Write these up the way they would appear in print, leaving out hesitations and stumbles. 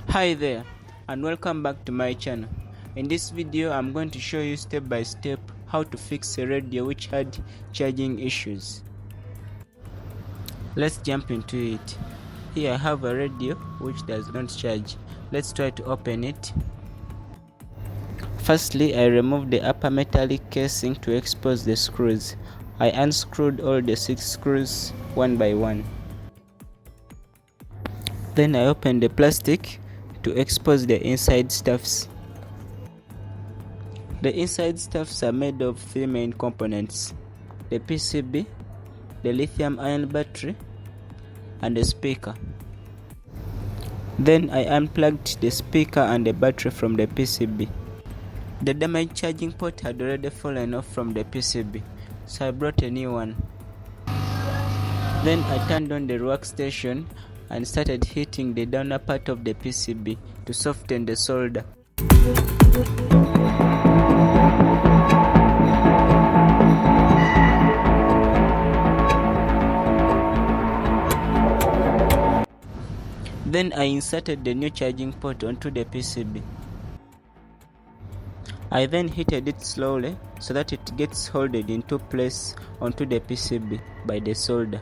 Hi there and welcome back to my channel. In this video I'm going to show you step by step how to fix a radio which had charging issues. Let's jump into it. Here I have a radio which does not charge. Let's try to open it. Firstly, I removed the upper metallic casing to expose the screws. I unscrewed all the 6 screws one by one. Then I opened the plastic to expose the inside stuffs. The inside stuffs are made of 3 main components: the PCB, the lithium-ion battery, and the speaker. Then I unplugged the speaker and the battery from the PCB. The damaged charging port had already fallen off from the PCB, so I brought a new one. Then I turned on the workstation and started heating the downer part of the PCB to soften the solder. Then I inserted the new charging port onto the PCB. I then heated it slowly so that it gets held into place onto the PCB by the solder.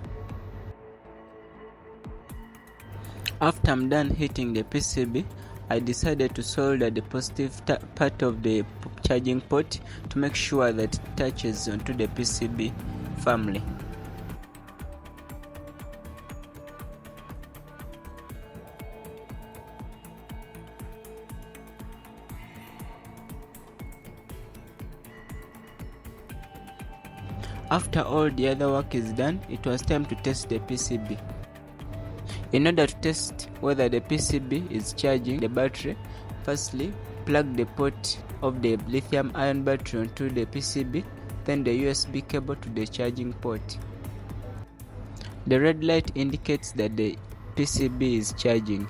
After I'm done heating the PCB, I decided to solder the positive part of the charging port to make sure that it touches onto the PCB firmly. After all the other work is done, it was time to test the PCB. In order to test whether the PCB is charging the battery, firstly plug the port of the lithium-ion battery onto the PCB, then the USB cable to the charging port. The red light indicates that the PCB is charging.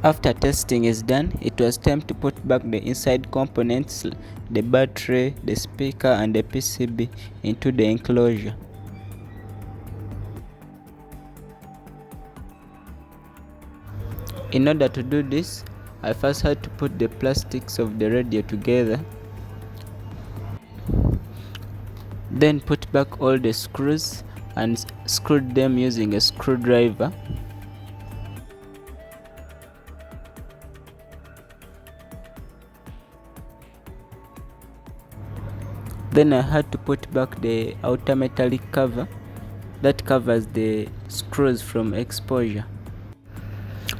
After testing is done, it was time to put back the inside components, the battery, the speaker and the PCB into the enclosure. In order to do this, I first had to put the plastics of the radio together, then put back all the screws and screwed them using a screwdriver. Then I had to put back the outer metallic cover that covers the screws from exposure.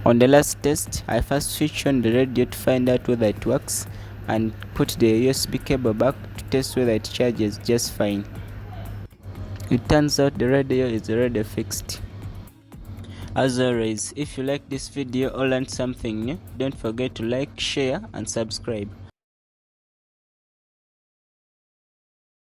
On the last test, I first switched on the radio to find out whether it works and put the USB cable back to test whether it charges just fine. It turns out the radio is already fixed. As always, if you like this video or learned something new, don't forget to like, share and subscribe.